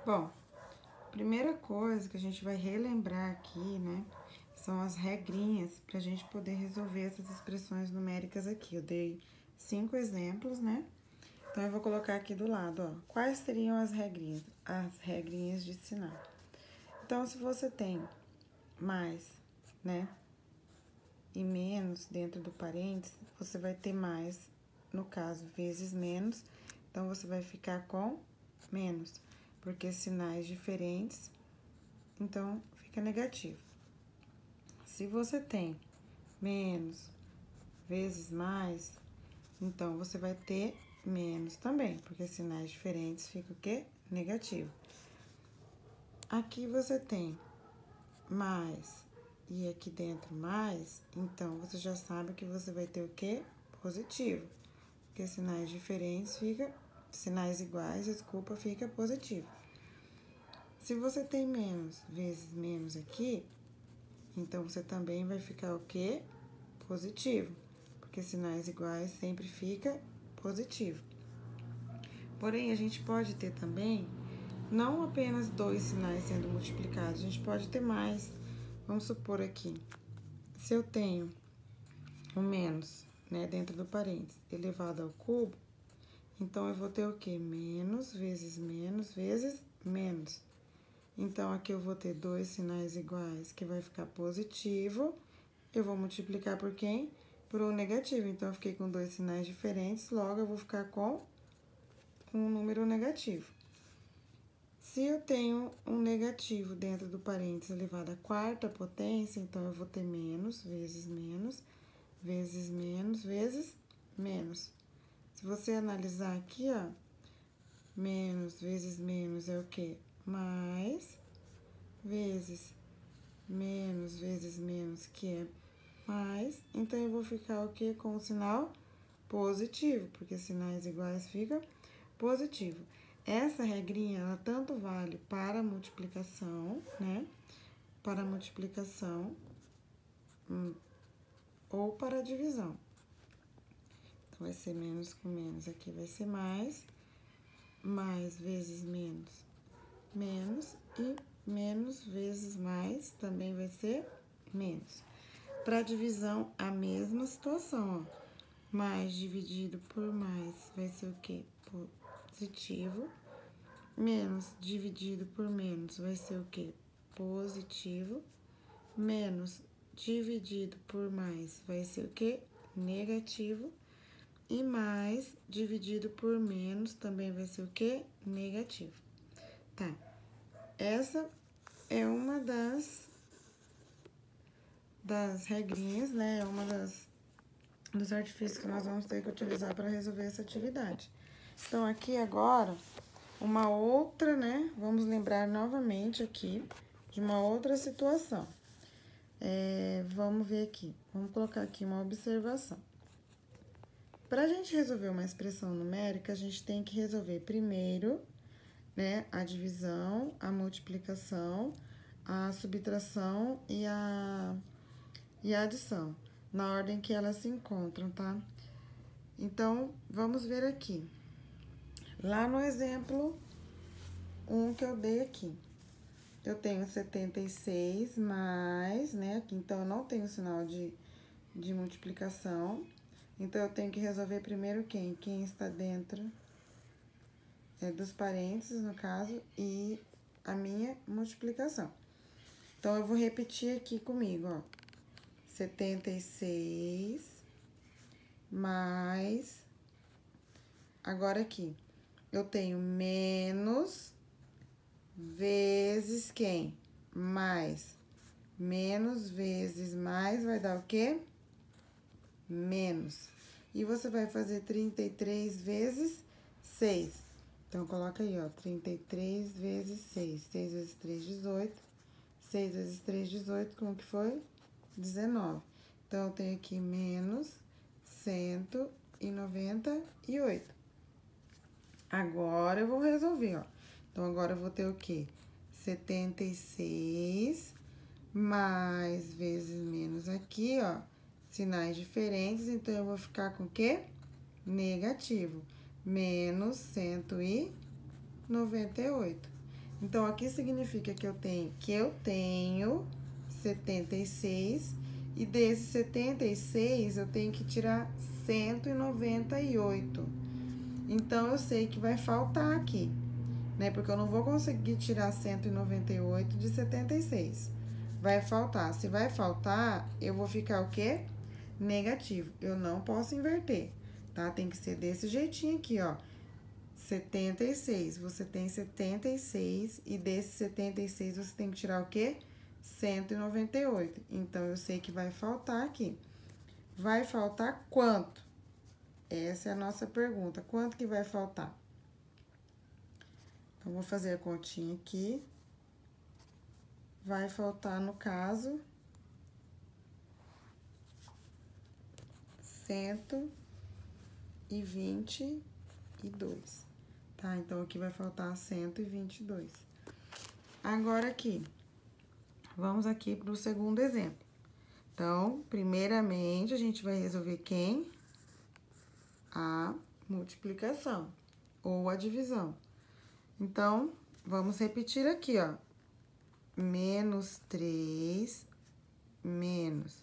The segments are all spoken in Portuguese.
Bom, primeira coisa que a gente vai relembrar aqui, né, são as regrinhas para a gente poder resolver essas expressões numéricas aqui. Eu dei 5 exemplos, né? Então, eu vou colocar aqui do lado, ó. Quais seriam as regrinhas? As regrinhas de sinal. Então, se você tem mais, né, e menos dentro do parênteses, você vai ter mais, no caso, vezes menos. Então, você vai ficar com menos, porque sinais diferentes, então fica negativo. Se você tem menos vezes mais, então você vai ter menos também, porque sinais diferentes fica o quê? Negativo. Aqui você tem mais e aqui dentro mais, então você já sabe que você vai ter o quê? Positivo. Porque sinais diferentes fica, sinais iguais, desculpa, fica positivo. Se você tem menos vezes menos aqui, então você também vai ficar o quê? Positivo. Porque sinais iguais sempre fica positivo. Porém, a gente pode ter também não apenas 2 sinais sendo multiplicados, a gente pode ter mais. Vamos supor aqui, se eu tenho o menos, né, dentro do parênteses, elevado ao cubo, então eu vou ter o quê? Menos vezes menos vezes menos. Então, aqui eu vou ter 2 sinais iguais, que vai ficar positivo. Eu vou multiplicar por quem? Por um negativo. Então, eu fiquei com 2 sinais diferentes, logo eu vou ficar com um número negativo. Se eu tenho um negativo dentro do parênteses elevado à quarta potência, então eu vou ter menos, vezes menos, vezes menos, vezes menos. Se você analisar aqui, ó, menos vezes menos é o quê? Mais, vezes menos, que é mais. Então, eu vou ficar o quê? Com o sinal positivo, porque sinais iguais ficam positivo. Essa regrinha, ela tanto vale para a multiplicação, né? Para a multiplicação ou para a divisão. Então, vai ser menos com menos, aqui vai ser mais vezes menos, menos, e menos vezes mais também vai ser menos. Para divisão, a mesma situação, ó. Mais dividido por mais vai ser o quê? Positivo. Menos dividido por menos vai ser o quê? Positivo. Menos dividido por mais vai ser o quê? Negativo. E mais dividido por menos também vai ser o quê? Negativo. Tá. Essa é uma das regrinhas, né? É uma dos artifícios que nós vamos ter que utilizar para resolver essa atividade. Então, aqui agora, uma outra, né? Vamos lembrar novamente aqui de uma outra situação. Vamos ver aqui. Vamos colocar aqui uma observação. Para a gente resolver uma expressão numérica, a gente tem que resolver primeiro, né, a divisão, a multiplicação, a subtração e a adição, na ordem que elas se encontram, tá? Então, vamos ver aqui. Lá no exemplo 1 que eu dei aqui, eu tenho 76 mais, né? Aqui, então, eu não tenho sinal de multiplicação. Então, eu tenho que resolver primeiro quem? Quem está dentro dos parênteses, no caso, e a minha multiplicação. Então, eu vou repetir aqui comigo, ó. 76 mais... Agora, aqui, eu tenho menos vezes quem? Mais. Menos vezes mais vai dar o quê? Menos. E você vai fazer 33 vezes 6. Então, coloca aí, ó, 33 vezes 6. 6 vezes 3, 18. 6 vezes 3, 18, como que foi? 19. Então, eu tenho aqui menos 198. Agora, eu vou resolver, ó. Então, agora eu vou ter o quê? 76 mais vezes menos aqui, ó. Sinais diferentes, então, eu vou ficar com o quê? Negativo. Menos 198. Então, aqui significa que eu tenho 76, e desse 76 eu tenho que tirar 198. Então, eu sei que vai faltar aqui, né? Porque eu não vou conseguir tirar 198 de 76. Vai faltar. Se vai faltar, eu vou ficar o quê? Negativo. Eu não posso inverter, tá? Tem que ser desse jeitinho aqui, ó. 76, você tem 76, e desse 76 você tem que tirar o quê? 198. Então, eu sei que vai faltar aqui. Vai faltar quanto? Essa é a nossa pergunta. Quanto que vai faltar? Então, vou fazer a continha aqui. Vai faltar, no caso, 122. Tá? Então, aqui vai faltar 122. Agora, aqui, vamos aqui para o segundo exemplo. Então, primeiramente, a gente vai resolver quem? A multiplicação ou a divisão. Então, vamos repetir aqui, ó. Menos 3, menos.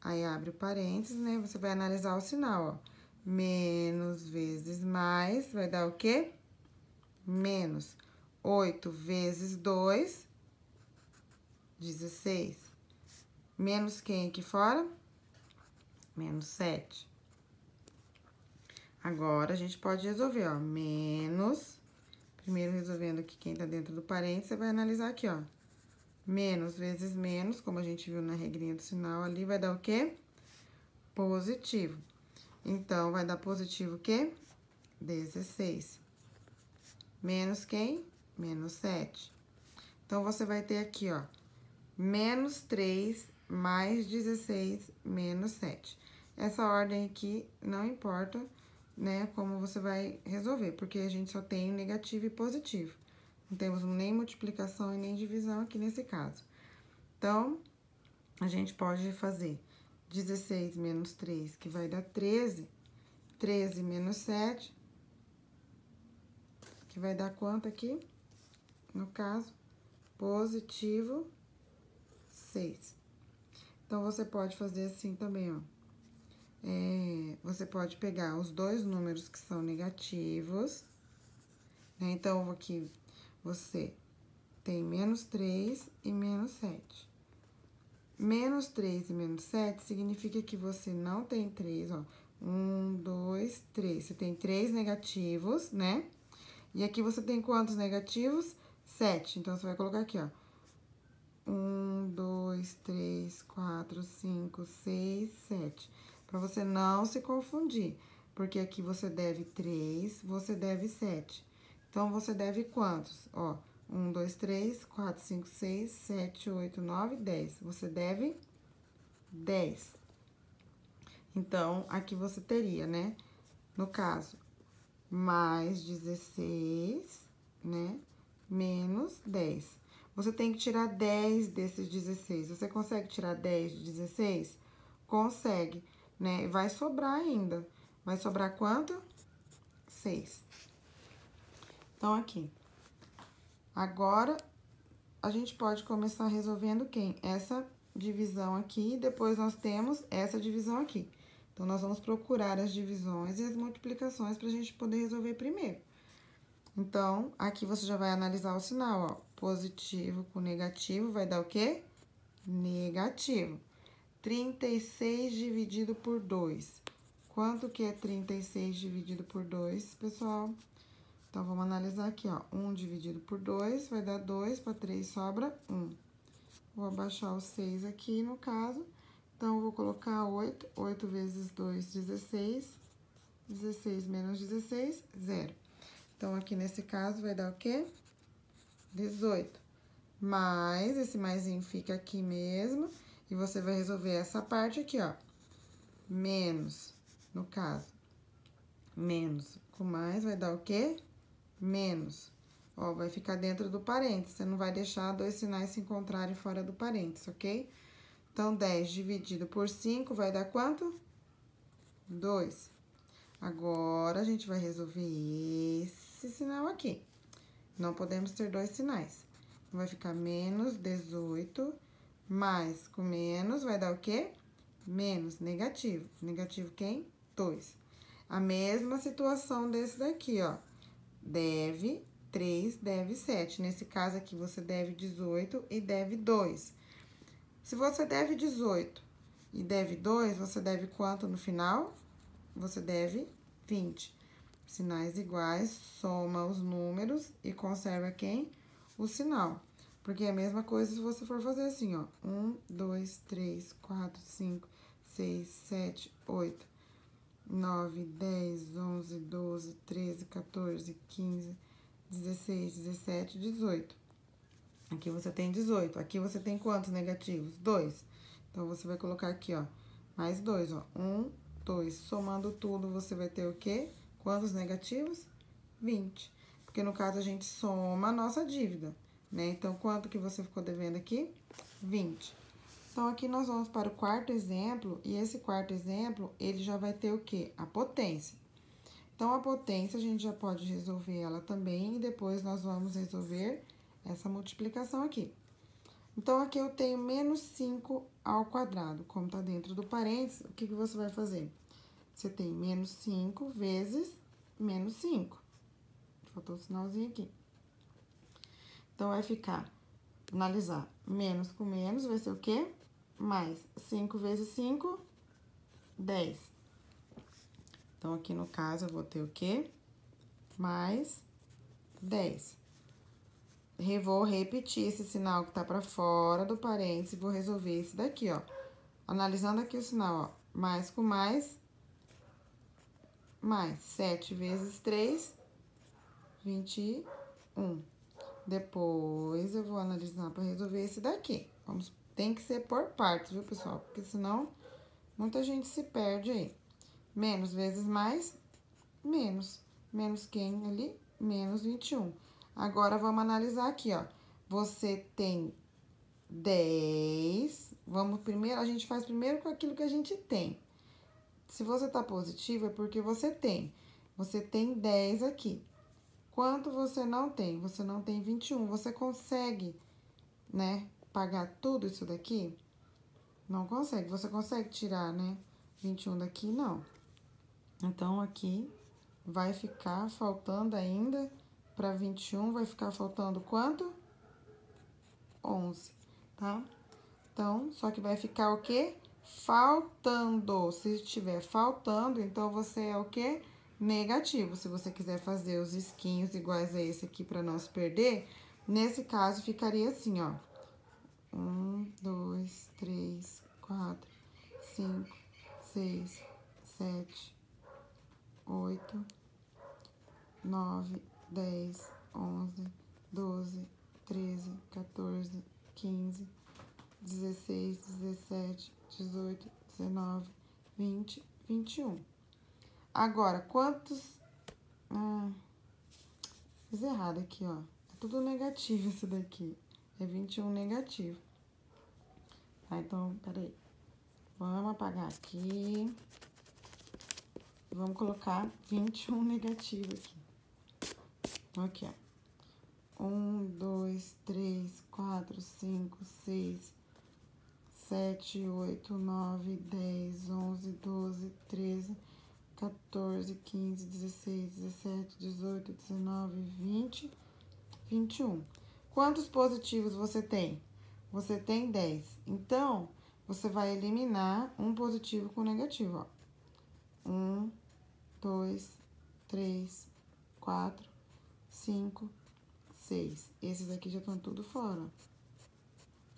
Aí, abre o parênteses, né? Você vai analisar o sinal, ó. Menos vezes mais, vai dar o quê? Menos. 8 vezes 2, 16. Menos quem aqui fora? Menos 7. Agora, a gente pode resolver, ó. Menos. Primeiro, resolvendo aqui quem tá dentro do parênteses, você vai analisar aqui, ó. Menos vezes menos, como a gente viu na regrinha do sinal ali, vai dar o quê? Positivo. Então, vai dar positivo o quê? 16. Menos quem? Menos 7. Então, você vai ter aqui, ó, menos 3 mais 16 menos 7. Essa ordem aqui não importa, né, como você vai resolver, porque a gente só tem negativo e positivo. Não temos nem multiplicação e nem divisão aqui nesse caso. Então, a gente pode fazer 16 menos 3, que vai dar 13. 13 menos 7, que vai dar quanto aqui? No caso, positivo 6. Então, você pode fazer assim também, ó. Você pode pegar os dois números que são negativos, né? Então, aqui você tem menos 3 e menos 7. Menos 3 e menos 7 significa que você não tem 3, ó. 1, 2, 3. Você tem 3 negativos, né? E aqui você tem quantos negativos? 7. Então, você vai colocar aqui, ó. 1, 2, 3, 4, 5, 6, 7. Pra você não se confundir. Porque aqui você deve 3, você deve 7. Então, você deve quantos? Ó, 1, 2, 3, 4, 5, 6, 7, 8, 9, 10. Você deve 10. Então, aqui você teria, né? No caso, mais 16, né? Menos 10. Você tem que tirar 10 desses 16. Você consegue tirar 10 de 16? Consegue, né? Vai sobrar ainda. Vai sobrar quanto? 6. Então, aqui. Agora, a gente pode começar resolvendo quem? Essa divisão aqui, depois nós temos essa divisão aqui. Então, nós vamos procurar as divisões e as multiplicações pra gente poder resolver primeiro. Então, aqui você já vai analisar o sinal, ó. Positivo com negativo vai dar o quê? Negativo. 36 dividido por 2. Quanto que é 36 dividido por 2, pessoal? Então, vamos analisar aqui, ó. 1 dividido por 2 vai dar 2, para 3 sobra 1. Vou abaixar o 6 aqui, no caso. Então, eu vou colocar 8. 8 vezes 2, 16. 16 menos 16, 0. Então, aqui nesse caso, vai dar o quê? 18. Mais, esse maisinho fica aqui mesmo. E você vai resolver essa parte aqui, ó. Menos, no caso. Menos com mais vai dar o quê? Menos. Ó, vai ficar dentro do parênteses. Você não vai deixar dois sinais se encontrarem fora do parênteses, ok? Então, 10 dividido por 5 vai dar quanto? 2. Agora, a gente vai resolver esse sinal aqui. Não podemos ter dois sinais. Vai ficar menos 18, mais com menos vai dar o quê? Menos, negativo. Negativo quem? 2. A mesma situação desse daqui, ó. Deve 3, deve 7. Nesse caso aqui, você deve 18 e deve 2. Se você deve 18 e deve 2, você deve quanto no final? Você deve 20. Sinais iguais, soma os números e conserva quem? O sinal. Porque é a mesma coisa se você for fazer assim, ó. 1, 2, 3, 4, 5, 6, 7, 8, 9, 10, 11, 12, 13, 14, 15, 16, 17, 18. Aqui você tem 18. Aqui você tem quantos negativos? 2. Então, você vai colocar aqui, ó, mais 2, ó. 1, 2. Somando tudo, você vai ter o quê? Quantos negativos? 20. Porque, no caso, a gente soma a nossa dívida, né? Então, quanto que você ficou devendo aqui? 20. Então, aqui nós vamos para o quarto exemplo, e esse quarto exemplo, ele já vai ter o quê? A potência. Então, a potência, a gente já pode resolver ela também, e depois nós vamos resolver essa multiplicação aqui. Então, aqui eu tenho menos 5 ao quadrado. Como tá dentro do parênteses, o que que você vai fazer? Você tem menos 5 vezes menos 5. Faltou um sinalzinho aqui. Então, vai ficar, analisar, menos com menos, vai ser o quê? Mais 5 vezes 5, 10. Então, aqui no caso, eu vou ter o quê? Mais 10. Vou repetir esse sinal que tá pra fora do parênteses e vou resolver esse daqui, ó. Analisando aqui o sinal, ó. Mais com mais. 7 vezes 3, 21. Depois, eu vou analisar pra resolver esse daqui. Tem que ser por partes, viu, pessoal? Porque senão, muita gente se perde aí. Menos vezes mais, menos. Menos quem ali? Menos 21. Agora, vamos analisar aqui, ó. Você tem 10. A gente faz primeiro com aquilo que a gente tem. Se você tá positivo, é porque você tem. Você tem 10 aqui. Quanto você não tem? Você não tem 21. Você consegue, né, pagar tudo isso daqui? Não consegue. Você consegue tirar, né, 21 daqui? Não. Então, aqui vai ficar faltando ainda, para 21, vai ficar faltando quanto? 11, tá? Então, só que vai ficar o quê? Faltando. Se estiver faltando, então você é o quê? Negativo. Se você quiser fazer os risquinhos iguais a esse aqui para não se perder, nesse caso ficaria assim, ó. 1, 2, 3, 4, 5, 6, 7, 8, 9, 10, 11, 12, 13, 14, 15, 16, 17, 18, 19, 20, 21. Agora, quantos... fiz errado aqui, ó. É tudo negativo isso daqui. É 21 negativo. Tá, então, peraí. Vamos apagar aqui. Vamos colocar 21 negativo aqui. Então, aqui, ó. 1, 2, 3, 4, 5, 6, 7, 8, 9, 10, 11, 12, 13, 14, 15, 16, 17, 18, 19, 20, 21. Quantos positivos você tem? Você tem 10. Então, você vai eliminar um positivo com negativo, ó. 1, 2, 3, 4, 5, 6. Esses aqui já estão tudo fora, ó.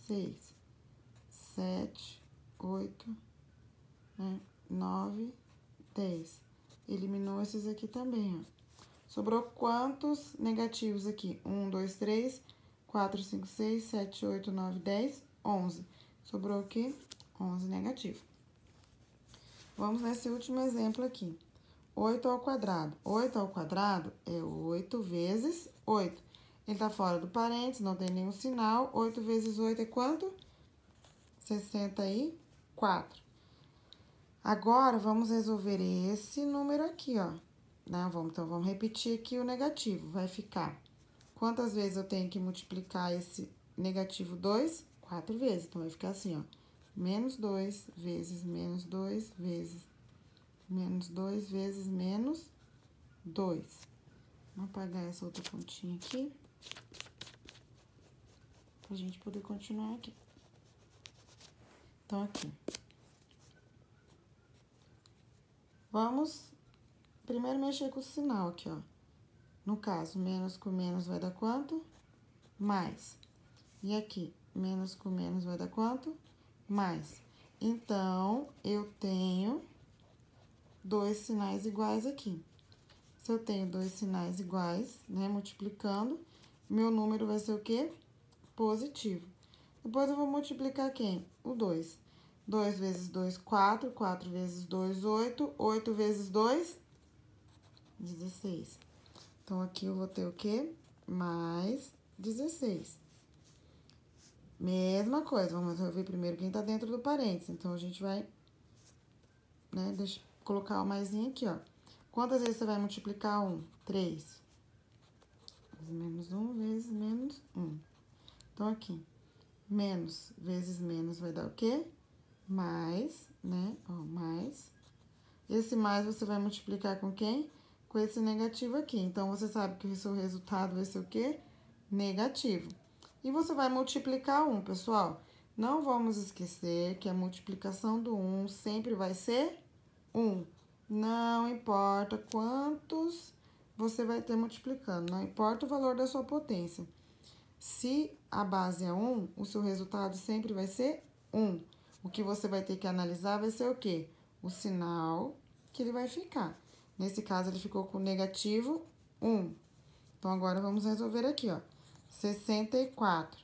6, 7, 8, né? 9, 10. Eliminou esses aqui também, ó. Sobrou quantos negativos aqui? 1, 2, 3, 4, 5, 6, 7, 8, 9, 10, 11. Sobrou o quê? 11 negativo. Vamos nesse último exemplo aqui. 8 ao quadrado. 8 ao quadrado é 8 vezes 8. Ele tá fora do parênteses, não tem nenhum sinal. 8 vezes 8 é quanto? 64. Agora, vamos resolver esse número aqui, ó. Então, vamos repetir aqui o negativo. Vai ficar Quantas vezes eu tenho que multiplicar esse negativo 2? 4 vezes. Então, vai ficar assim, ó. Menos 2 vezes menos 2 vezes menos 2 vezes menos 2. Vou apagar essa outra pontinha aqui. Pra gente poder continuar aqui. Então, aqui. Vamos primeiro mexer com o sinal aqui, ó. No caso, menos com menos vai dar quanto? Mais. E aqui, menos com menos vai dar quanto? Mais. Então, eu tenho dois sinais iguais aqui. Se eu tenho dois sinais iguais, né, multiplicando, meu número vai ser o quê? Positivo. Depois, eu vou multiplicar quem? O 2. 2 vezes 2, 4. 4 vezes 2, 8. 8 vezes 2, 16. Então, aqui eu vou ter o quê? Mais 16. Mesma coisa, vamos resolver primeiro quem tá dentro do parênteses. Então, a gente vai, né, colocar o maisinho aqui, ó. Quantas vezes você vai multiplicar 1? 3. Menos 1 vezes menos 1. Então, aqui, menos vezes menos vai dar o quê? Mais, né? Ó, mais. Esse mais você vai multiplicar com quem? Com esse negativo aqui. Então, você sabe que o seu resultado vai ser o quê? Negativo. E você vai multiplicar 1, pessoal. Não vamos esquecer que a multiplicação do 1 sempre vai ser 1. Não importa quantos você vai ter multiplicando, não importa o valor da sua potência. Se a base é 1, o seu resultado sempre vai ser 1. O que você vai ter que analisar vai ser o quê? O sinal que ele vai ficar. Nesse caso, ele ficou com negativo 1. Então, agora, vamos resolver aqui, ó. 64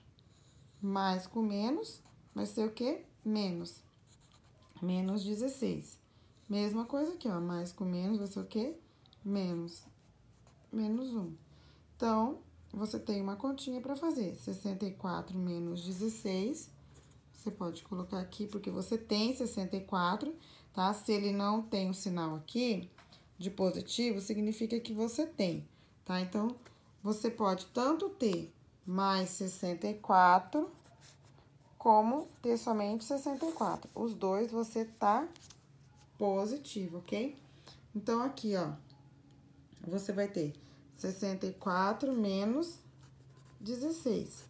mais com menos vai ser o quê? Menos. Menos 16. Mesma coisa aqui, ó. Mais com menos vai ser o quê? Menos. Menos 1. Então, você tem uma continha para fazer. 64 menos 16. Você pode colocar aqui, porque você tem 64, tá? Se ele não tem o sinal aqui de positivo, significa que você tem, tá? Então, você pode tanto ter mais 64, como ter somente 64. Os dois você tá positivo, ok? Então, aqui, ó, você vai ter 64 menos 16.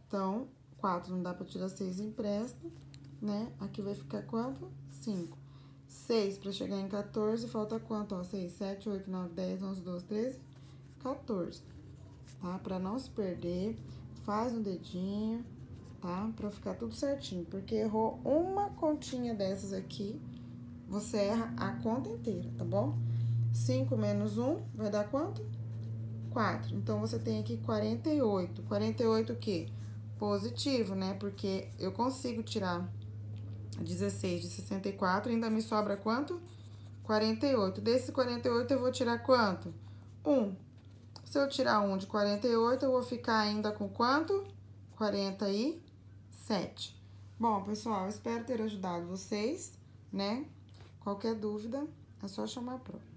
Então, 4 não dá pra tirar 6 empresta, né? Aqui vai ficar quanto? 5. 6 pra chegar em 14, falta quanto? Ó, 6, 7, 8, 9, 10, 11, 12, 13, 14. Tá? Pra não se perder, faz um dedinho, tá? Pra ficar tudo certinho, porque errou uma continha dessas aqui, você erra a conta inteira, tá bom? 5 menos 1 vai dar quanto? 4. Então, você tem aqui 48. 48 o quê? Positivo, né? Porque eu consigo tirar 16 de 64, ainda me sobra quanto? 48. Desse 48, eu vou tirar quanto? 1. Se eu tirar 1 de 48, eu vou ficar ainda com quanto? 47. Bom, pessoal, espero ter ajudado vocês, né? Qualquer dúvida, é só chamar a Pro.